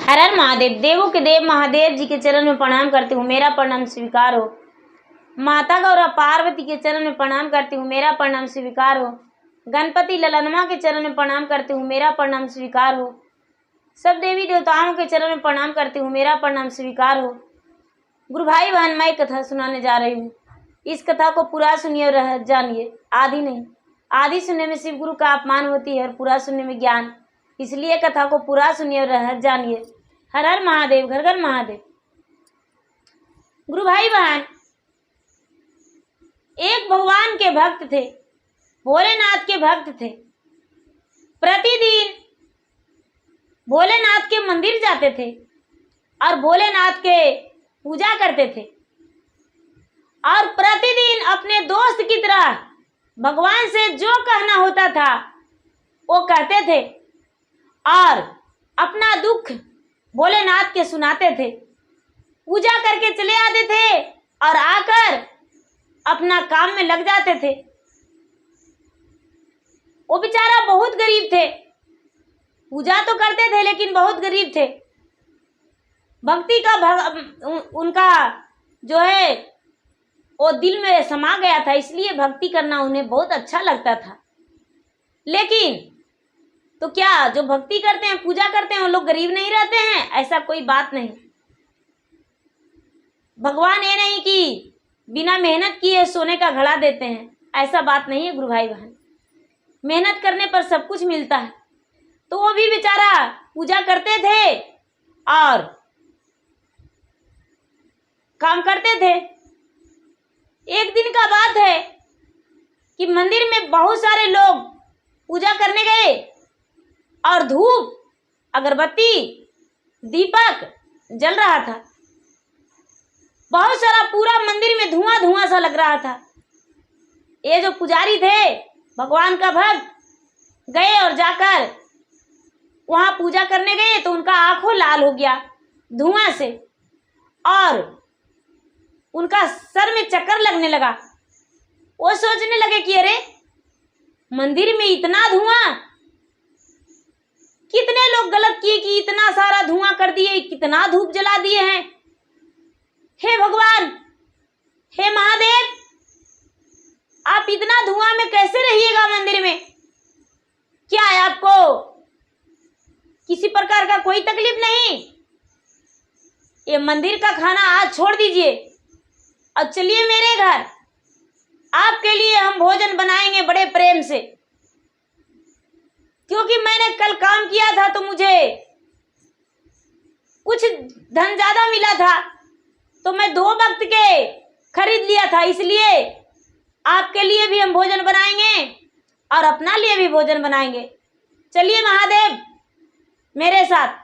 हर हर महादेव। देवों के देव महादेव जी के चरण में प्रणाम करती हूँ, मेरा प्रणाम स्वीकार हो। माता गौरा पार्वती के चरण में प्रणाम करती हूँ, मेरा प्रणाम स्वीकार हो। गणपति ललनमा के चरण में प्रणाम करती हूँ, मेरा प्रणाम स्वीकार हो। सब देवी देवताओं के चरण में प्रणाम करती हूँ, मेरा प्रणाम स्वीकार हो। गुरु भाई बहन, मैं कथा सुनाने जा रही हूँ। इस कथा को पूरा सुनिए और जानिए, आदि नहीं। आदि सुनने में शिव गुरु का अपमान होती है और पूरा सुनने में ज्ञान, इसलिए कथा को पूरा सुनिए और जानिए। हर हर महादेव, घर घर महादेव। गुरु भाई बहन, एक भगवान के भक्त थे, भोलेनाथ के भक्त थे। प्रतिदिन भोलेनाथ के मंदिर जाते थे और भोलेनाथ के पूजा करते थे और प्रतिदिन अपने दोस्त की तरह भगवान से जो कहना होता था वो कहते थे और अपना दुख भोलेनाथ के सुनाते थे। पूजा करके चले आते थे और आकर अपना काम में लग जाते थे। वो बेचारा बहुत गरीब थे, पूजा तो करते थे लेकिन बहुत गरीब थे। भक्ति का उनका जो है वो दिल में समा गया था, इसलिए भक्ति करना उन्हें बहुत अच्छा लगता था। लेकिन तो क्या जो भक्ति करते हैं, पूजा करते हैं, वो लोग गरीब नहीं रहते हैं? ऐसा कोई बात नहीं। भगवान ये नहीं कि बिना मेहनत किए सोने का घड़ा देते हैं, ऐसा बात नहीं है गुरु भाई बहन। मेहनत करने पर सब कुछ मिलता है। तो वो भी बेचारा पूजा करते थे और काम करते थे। एक दिन का बात है कि मंदिर में बहुत सारे लोग पूजा करने गए और धूप, अगरबत्ती, दीपक जल रहा था। बहुत सारा पूरा मंदिर में धुआं धुआं सा लग रहा था। ये जो पुजारी थे, भगवान का भक्त, गए और जाकर वहां पूजा करने गए तो उनका आंखों लाल हो गया धुआं से और उनका सर में चक्कर लगने लगा। वो सोचने लगे कि अरे मंदिर में इतना धुआं, कितने लोग गलत किए कि इतना सारा धुआं कर दिए, कितना धूप जला दिए हैं। हे भगवान, हे महादेव, आप इतना धुआं में कैसे रहिएगा मंदिर में? क्या है आपको किसी प्रकार का कोई तकलीफ नहीं? ये मंदिर का खाना आज छोड़ दीजिए और चलिए मेरे घर, आपके लिए हम भोजन बनाएंगे बड़े प्रेम से। क्योंकि मैंने कल काम किया था तो मुझे कुछ धन ज्यादा मिला था, तो मैं 2 वक्त के खरीद लिया था, इसलिए आपके लिए भी हम भोजन बनाएंगे और अपना लिए भी भोजन बनाएंगे। चलिए महादेव मेरे साथ।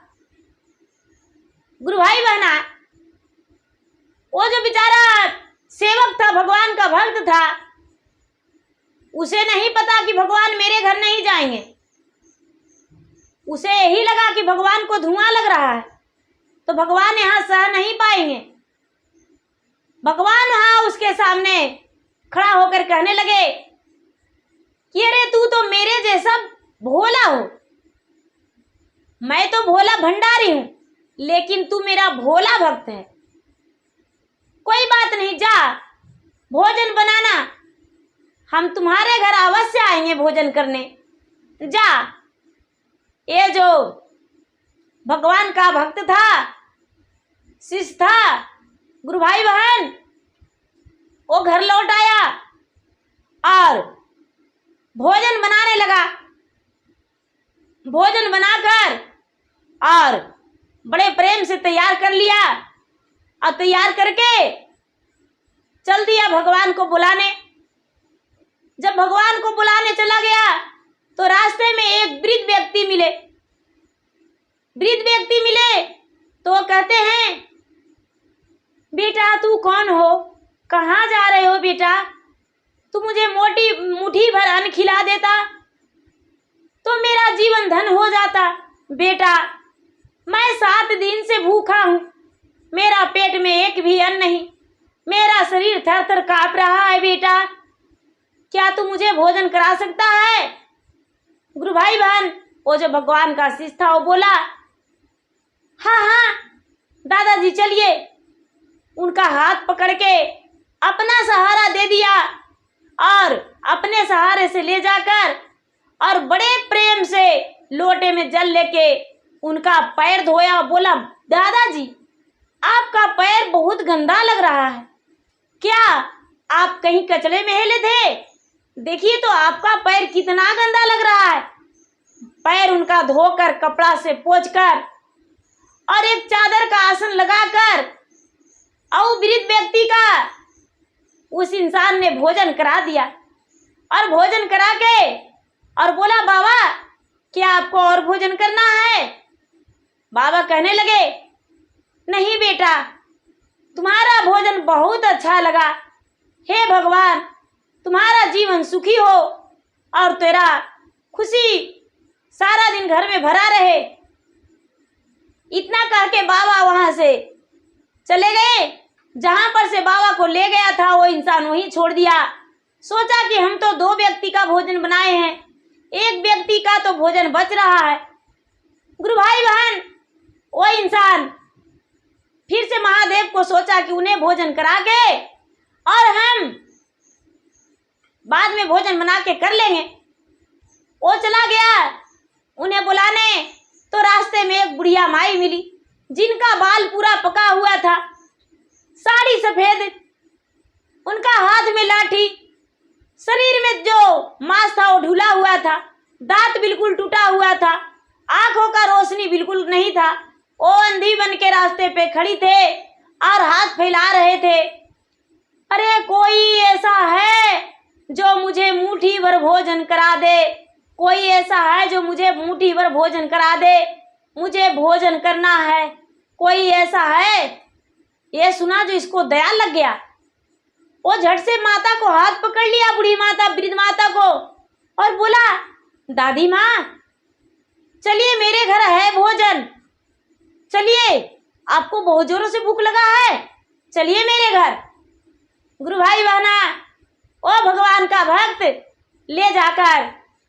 गुरु भाई बहना, वो जो बेचारा सेवक था, भगवान का भक्त था, उसे नहीं पता कि भगवान मेरे घर नहीं जाएंगे। उसे यही लगा कि भगवान को धुआं लग रहा है तो भगवान यहाँ सह नहीं पाएंगे। भगवान वहां उसके सामने खड़ा होकर कहने लगे कि अरे तू तो मेरे जैसा भोला हो, मैं तो भोला भंडारी हूं, लेकिन तू मेरा भोला भक्त है। कोई बात नहीं, जा भोजन बनाना, हम तुम्हारे घर अवश्य आएंगे भोजन करने। जा। ये जो भगवान का भक्त था, शिष्य था, गुरु भाई बहन, वो घर लौट आया और भोजन बनाने लगा। भोजन बनाकर और बड़े प्रेम से तैयार कर लिया और तैयार करके चल दिया भगवान को बुलाने। जब भगवान को बुलाने चला गया तो रास्ते में एक वृद्ध व्यक्ति मिले। वृद्ध व्यक्ति मिले तो वो कहते हैं, बेटा तू कौन हो, कहाँ जा रहे हो बेटा? तू मुझे मुट्ठी भर अन्न खिला देता तो मेरा जीवन धन हो जाता। बेटा मैं 7 दिन से भूखा हूँ, मेरा पेट में एक भी अन्न नहीं, मेरा शरीर थर थर कांप रहा है। बेटा क्या तू मुझे भोजन करा सकता है? गुरु भाई बहन, वो जो भगवान का शिष्य था वो बोला, हाँ हाँ दादाजी चलिए। उनका हाथ पकड़ के अपना सहारा दे दिया और अपने सहारे से ले जाकर और बड़े प्रेम से लोटे में जल लेके उनका पैर धोया। बोला दादाजी आपका पैर बहुत गंदा लग रहा है, क्या आप कहीं कचरे में हिले थे? देखिए तो आपका पैर कितना गंदा लग रहा है। पैर उनका धोकर कपड़ा से पोंछकर और एक चादर का आसन लगाकर और वृद्ध व्यक्ति का उस इंसान ने भोजन करा दिया और भोजन करा के और बोला बाबा क्या आपको और भोजन करना है? बाबा कहने लगे नहीं बेटा तुम्हारा भोजन बहुत अच्छा लगा, हे भगवान तुम्हारा जीवन सुखी हो और तेरा खुशी सारा दिन घर में भरा रहे। इतना कह के बाबा वहां से चले गए। जहां पर से बाबा को ले गया था वो इंसान वहीं छोड़ दिया। सोचा कि हम तो 2 व्यक्ति का भोजन बनाए हैं, एक व्यक्ति का तो भोजन बच रहा है। गुरु भाई बहन वो इंसान फिर से महादेव को सोचा कि उन्हें भोजन करा के और हम बाद में भोजन बना के कर लेंगे। वो चला गया उन्हें बुलाने, तो रास्ते में एक बुढ़िया माई मिली जिनका बाल पूरा पका हुआ था, साड़ी सफेद, उनका हाथ में लाठी, शरीर में जो मांस था वो ढुला हुआ था, दांत बिल्कुल टूटा हुआ था, आंखों का रोशनी बिल्कुल नहीं था। वो अंधी बन के रास्ते पे खड़ी थे और हाथ फैला रहे थे, अरे कोई ऐसा है जो मुझे मुट्ठी भर भोजन करा दे, कोई ऐसा है जो मुझे मुट्ठी भर भोजन करा दे, मुझे भोजन करना है, कोई ऐसा है। ये सुना जो इसको दया लग गया, वो झट से माता को हाथ पकड़ लिया, बूढ़ी माता वृद्ध माता को, और बोला दादी माँ चलिए मेरे घर है भोजन, चलिए आपको बहुत जोरों से भूख लगा है, चलिए मेरे घर। गुरु भाई बहना ओ भगवान का भक्त ले जाकर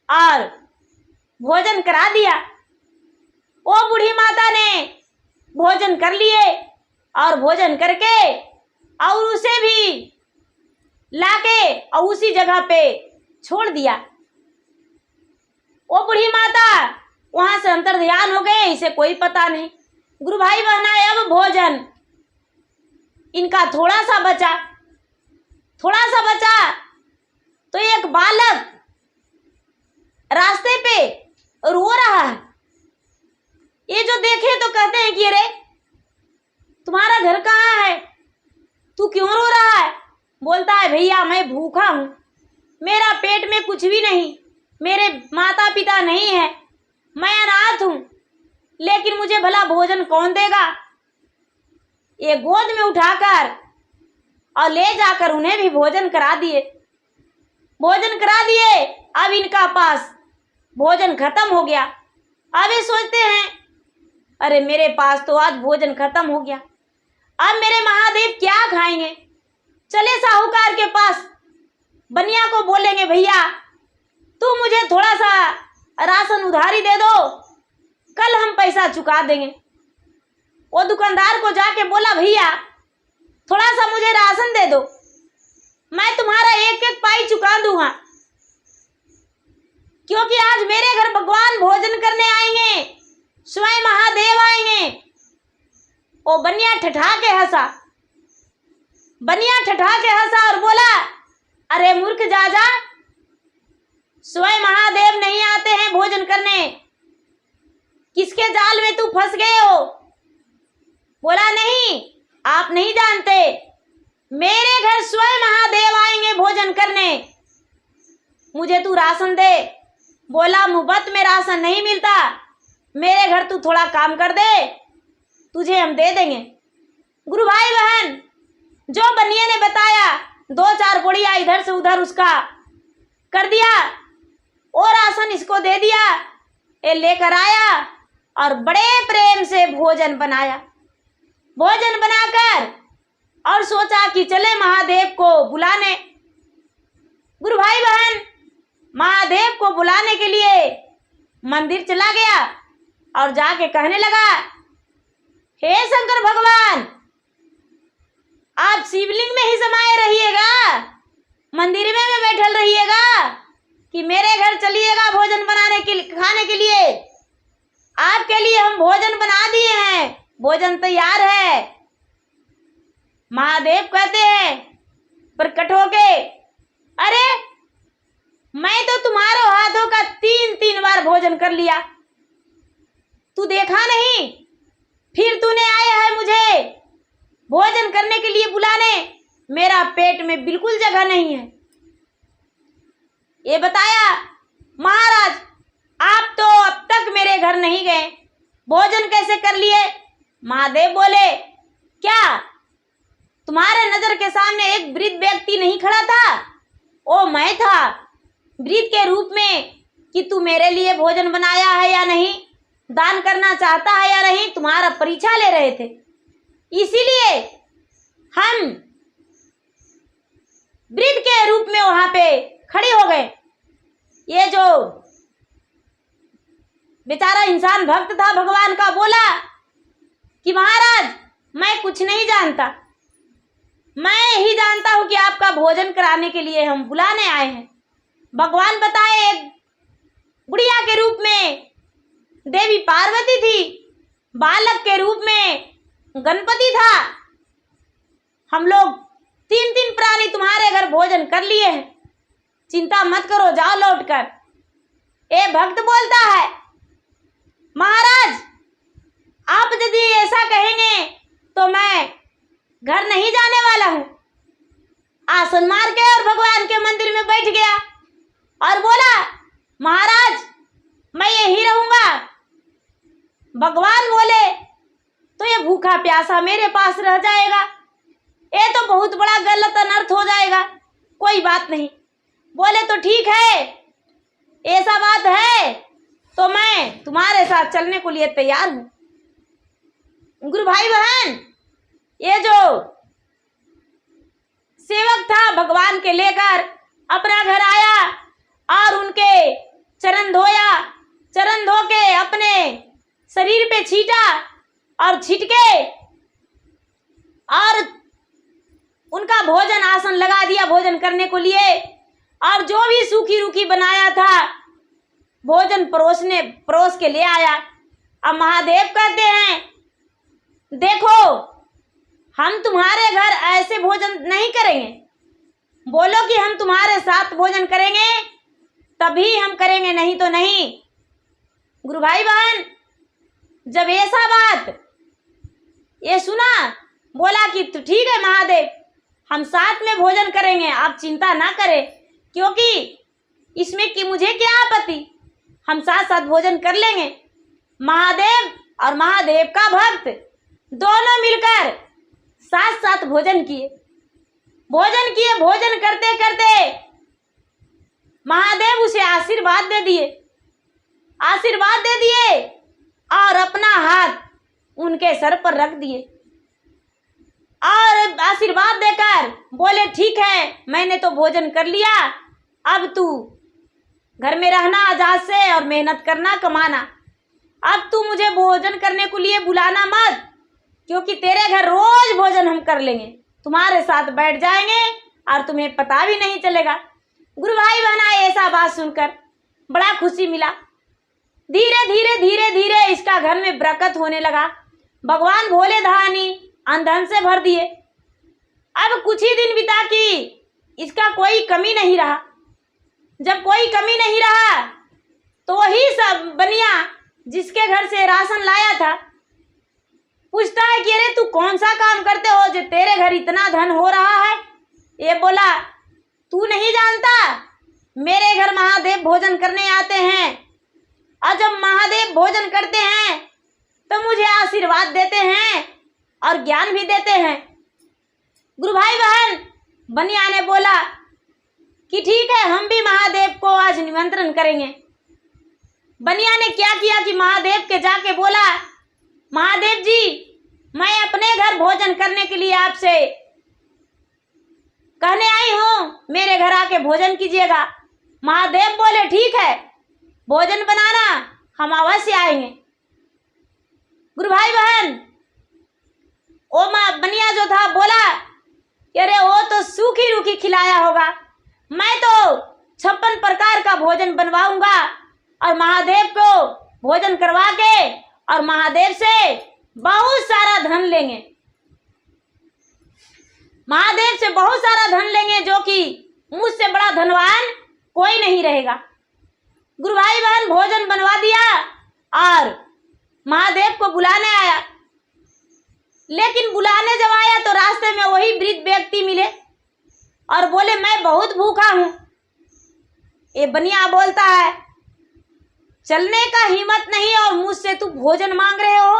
और भोजन करा दिया। वो बूढ़ी माता ने भोजन कर लिए और भोजन करके और उसे भी लाके और उसी जगह पे छोड़ दिया। वो बूढ़ी माता वहां से अंतर ध्यान हो गए, इसे कोई पता नहीं। गुरु भाई बहना अब भोजन इनका थोड़ा सा बचा तो एक बालक रास्ते पे रो रहा है। ये जो देखे तो कहते हैं कि अरे तुम्हारा घर कहाँ है, तू क्यों रो रहा है? बोलता है भैया मैं भूखा हूँ, मेरा पेट में कुछ भी नहीं, मेरे माता पिता नहीं है, मैं अनाथ हूँ, लेकिन मुझे भला भोजन कौन देगा? ये गोद में उठाकर और ले जाकर उन्हें भी भोजन करा दिए। अब इनका पास भोजन खत्म हो गया। अब ये सोचते हैं अरे मेरे पास तो आज भोजन खत्म हो गया, अब मेरे महादेव क्या खाएंगे? चले साहूकार के पास, बनिया को बोलेंगे भैया तू मुझे थोड़ा सा राशन उधारी दे दो, कल हम पैसा चुका देंगे। वो दुकानदार को जाके बोला भैया थोड़ा सा मुझे राशन दे दो, मैं तुम्हारा एक एक पाई चुका दूंगा, क्योंकि आज मेरे घर भगवान भोजन करने आएंगे, स्वयं महादेव आएंगे। वो बनिया ठठा के हंसा और बोला अरे मूर्ख जाजा, स्वयं महादेव नहीं आते हैं भोजन करने, किसके जाल में तू फंस गए हो? बोला नहीं आप नहीं जानते, मेरे घर स्वयं महादेव आएंगे भोजन करने, मुझे तू राशन दे। बोला मुफ्त में राशन नहीं मिलता, मेरे घर तू थोड़ा काम कर दे, तुझे हम दे देंगे। गुरु भाई बहन जो बनिए ने बताया 2-4 बोड़िया इधर से उधर उसका कर दिया, और राशन इसको दे दिया। ये लेकर आया और बड़े प्रेम से भोजन बनाया, भोजन बनाकर और सोचा कि चले महादेव को बुलाने। गुरु भाई बहन महादेव को बुलाने के लिए मंदिर चला गया और जाके कहने लगा हे शंकर भगवान, आप शिवलिंग में ही समाये रहिएगा, मंदिर में बैठल रहिएगा कि मेरे घर चलिएगा भोजन बनाने के लिए, खाने के लिए? आपके लिए हम भोजन बना दिए हैं, भोजन तैयार है। महादेव कहते हैं प्रकट होके, अरे मैं तो तुम्हारे हाथों का 3 बार भोजन कर लिया, तू देखा नहीं? फिर तूने आया है मुझे भोजन करने के लिए बुलाने, मेरा पेट में बिल्कुल जगह नहीं है। ये बताया महाराज, आप तो अब तक मेरे घर नहीं गए, भोजन कैसे कर लिए? महादेव बोले, क्या तुम्हारे नजर के सामने एक वृद्ध व्यक्ति नहीं खड़ा था? ओ मैं था, वृद्ध के रूप में, कि तू मेरे लिए भोजन बनाया है या नहीं, दान करना चाहता है या नहीं, तुम्हारा परीक्षा ले रहे थे। इसीलिए हम वृद्ध के रूप में वहां पे खड़े हो गए। ये जो बेचारा इंसान भक्त था भगवान का, बोला कि महाराज मैं कुछ नहीं जानता, मैं ही जानता हूं कि आपका भोजन कराने के लिए हम बुलाने आए हैं। भगवान बताए एक बुढ़िया के रूप में देवी पार्वती थी, बालक के रूप में गणपति था। हम लोग 3 प्राणी तुम्हारे घर भोजन कर लिए हैं, चिंता मत करो, जाओ लौट कर। ए भक्त बोलता है, महाराज आप यदि ऐसा कहेंगे तो मैं घर नहीं जाने वाला हूं। आसन मार के और भगवान के मंदिर में बैठ गया और बोला, महाराज मैं यही रहूंगा। भगवान बोले, तो ये भूखा प्यासा मेरे पास रह जाएगा, ये तो बहुत बड़ा गलत अनर्थ हो जाएगा। कोई बात नहीं। बोले तो ठीक है, ऐसा बात है तो मैं तुम्हारे साथ चलने को लिए तैयार हूं। गुरु भाई बहन, ये जो सेवक था भगवान के लेकर अपना घर आया और उनके चरण धोया, चरण धो के अपने शरीर पे छीटा और छिटके और उनका भोजन आसन लगा दिया भोजन करने को लिए। और जो भी सूखी रूखी बनाया था भोजन परोस के ले आया। अब महादेव कहते हैं, देखो हम तुम्हारे घर ऐसे भोजन नहीं करेंगे, बोलो कि हम तुम्हारे साथ भोजन करेंगे तभी हम करेंगे, नहीं तो नहीं। गुरु भाई बहन, जब ऐसा बात ये सुना, बोला कि तो ठीक है महादेव, हम साथ में भोजन करेंगे, आप चिंता ना करें, क्योंकि इसमें कि मुझे क्या आपत्ति, हम साथ साथ भोजन कर लेंगे। महादेव और महादेव का भक्त दोनों मिलकर साथ साथ भोजन किए। भोजन करते करते महादेव उसे आशीर्वाद दे दिए और अपना हाथ उनके सर पर रख दिए और आशीर्वाद देकर बोले, ठीक है मैंने तो भोजन कर लिया, अब तू घर में रहना आजाद से और मेहनत करना कमाना। अब तू मुझे भोजन करने के लिए बुलाना मत, क्योंकि तेरे घर रोज भोजन हम कर लेंगे, तुम्हारे साथ बैठ जाएंगे और तुम्हें पता भी नहीं चलेगा। गुरु भाई बहना, ऐसा बात सुनकर बड़ा खुशी मिला। धीरे धीरे इसका घर में बरकत होने लगा। भगवान भोले धानी अंधन से भर दिए। अब कुछ ही दिन बिता कि इसका कोई कमी नहीं रहा। जब कोई कमी नहीं रहा तो वही सब बनिया जिसके घर से राशन लाया था पूछता है कि अरे तू कौन सा काम करते हो जो तेरे घर इतना धन हो रहा है? ये बोला, तू नहीं जानता, मेरे घर महादेव भोजन करने आते हैं और जब महादेव भोजन करते हैं तो मुझे आशीर्वाद देते हैं और ज्ञान भी देते हैं। गुरु भाई बहन, बनिया ने बोला कि ठीक है, हम भी महादेव को आज निमंत्रण करेंगे। बनिया ने क्या किया कि महादेव के जाके बोला, महादेव जी मैं अपने घर भोजन करने के लिए आपसे कहने आई हूँ, मेरे घर आके भोजन कीजिएगा। महादेव बोले, ठीक है भोजन बनाना, हम अवश्य आएंगे। गुरु भाई बहन, वो बनिया जो था बोला कि अरे वो तो सूखी रूखी खिलाया होगा, मैं तो 56 प्रकार का भोजन बनवाऊंगा और महादेव को भोजन करवा के और महादेव से बहुत सारा धन लेंगे, महादेव से बहुत सारा धन लेंगे, जो कि मुझसे बड़ा धनवान कोई नहीं रहेगा। गुरु भाई बहन भोजन बनवा दिया और महादेव को बुलाने आया, लेकिन बुलाने जब आया तो रास्ते में वही वृद्ध व्यक्ति मिले और बोले मैं बहुत भूखा हूं। ये बनिया बोलता है चलने का हिम्मत नहीं और मुझसे तू भोजन मांग रहे हो,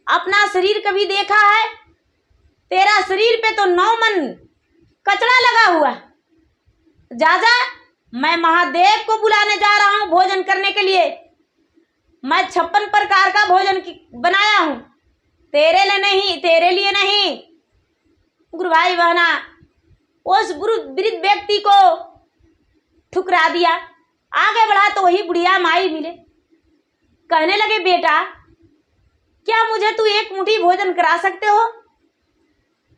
अपना शरीर कभी देखा है? तेरा शरीर पे तो 9 मन कचरा लगा हुआ है, जा जा, मैं महादेव को बुलाने जा रहा हूं भोजन करने के लिए, मैं 56 प्रकार का भोजन बनाया हूं, तेरे लिए नहीं, तेरे लिए नहीं। गुरु भाई बहना उस वृद्ध व्यक्ति को ठुकरा दिया। आगे बढ़ा तो वही बुढ़िया माई मिले, कहने लगे बेटा क्या मुझे तू एक मुट्ठी भोजन करा सकते हो?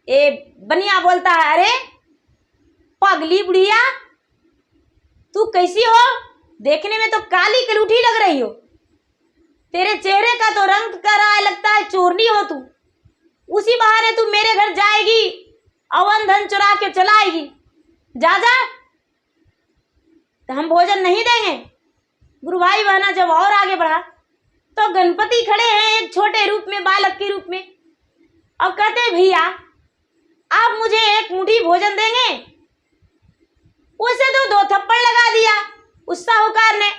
ए बनिया बोलता है अरे पगली बुढ़िया, तू कैसी हो? देखने में तो काली कलूठी लग रही हो, तेरे चेहरे का तो रंग कर रहा है, लगता है चोरनी हो तू, उसी बहाने तू मेरे घर जाएगी, अवन धन चुरा के चलाएगी, जा जा, तो हम भोजन नहीं देंगे। गुरु भाई बहना जब और आगे बढ़ा तो गणपति खड़े हैं एक छोटे रूप में, बालक के रूप में, और कहते भैया आप मुझे एक मुट्ठी भोजन देंगे? उसे तो 2 थप्पड़ लगा दिया उस साहूकार ने।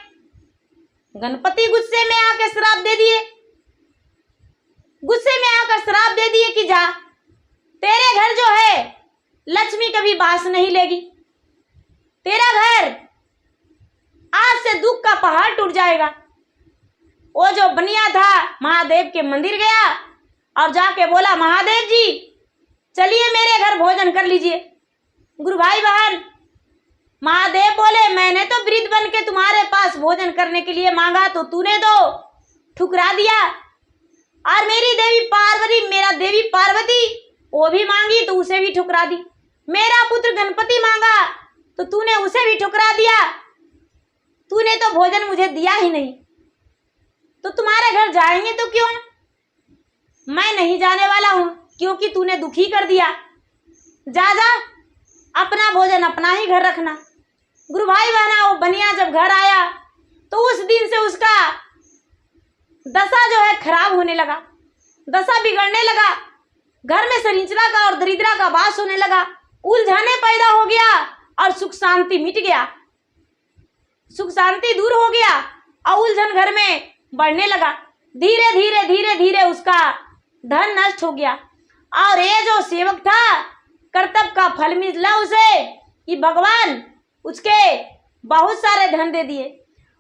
गणपति गुस्से में आकर श्राप दे दिए, गुस्से में आकर श्राप दे दिए कि जा, तेरे घर जो है लक्ष्मी कभी बास नहीं लेगी, तेरा घर आज से दुख का पहाड़ टूट जाएगा। वो जो बनिया था महादेव के मंदिर गया और जाके बोला महादेव जी चलिए मेरे घर भोजन कर लीजिए। गुरु भाई बहन महादेव बोले मैंने तो वृद्ध बन के तुम्हारे पास भोजन करने के लिए मांगा तो तूने तो ठुकरा दिया, और मेरी देवी पार्वती, मेरा देवी पार्वती वो भी मांगी तो उसे भी ठुकरा दी, मेरा पुत्र गणपति मांगा तो तूने उसे भी ठुकरा दिया, तूने तो भोजन मुझे दिया ही नहीं, तो तुम्हारे घर जाएंगे तो क्यों? मैं नहीं जाने वाला हूं क्योंकि तूने दुखी कर दिया, जा जा अपना भोजन अपना ही घर रखना। गुरु भाई बहना वो बनिया जब घर आया तो उस दिन से उसका दशा जो है खराब होने लगा, दशा बिगड़ने लगा, घर में सरिंचरा का और दरिद्रा का वास होने लगा, उलझने पैदा हो गया और सुख शांति मिट गया, सुख शांति दूर हो गया और उलझन घर में बढ़ने लगा। धीरे धीरे धीरे धीरे उसका धन नष्ट हो गया और ये जो सेवक था कर्तव्य का फल मिला उसे कि भगवान उसके बहुत सारे धन दे दिए।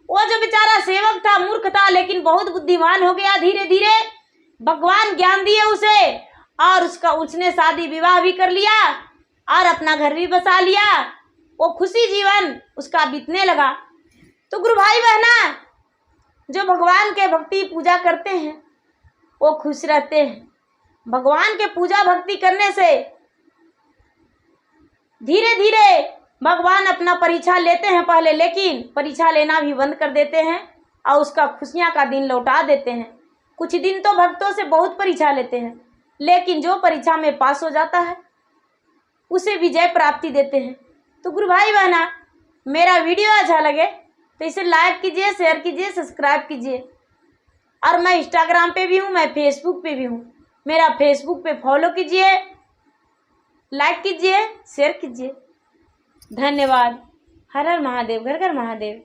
वो जो बेचारा सेवक था मूर्ख था लेकिन बहुत बुद्धिमान हो गया, धीरे धीरे भगवान ज्ञान दिए उसे और उसने शादी विवाह भी कर लिया और अपना घर भी बसा लिया, वो खुशी जीवन उसका बीतने लगा। तो गुरु भाई बहना जो भगवान के भक्ति पूजा करते हैं वो खुश रहते हैं। भगवान के पूजा भक्ति करने से धीरे धीरे भगवान अपना परीक्षा लेते हैं पहले, लेकिन परीक्षा लेना भी बंद कर देते हैं और उसका खुशियां का दिन लौटा देते हैं। कुछ दिन तो भक्तों से बहुत परीक्षा लेते हैं, लेकिन जो परीक्षा में पास हो जाता है उसे विजय प्राप्ति देते हैं। तो गुरु भाई बहना मेरा वीडियो अच्छा लगे तो इसे लाइक कीजिए, शेयर कीजिए, सब्सक्राइब कीजिए। और मैं इंस्टाग्राम पे भी हूँ, मैं फेसबुक पे भी हूँ, मेरा फेसबुक पे फॉलो कीजिए, लाइक कीजिए, शेयर कीजिए। धन्यवाद। हर हर महादेव, घर घर महादेव।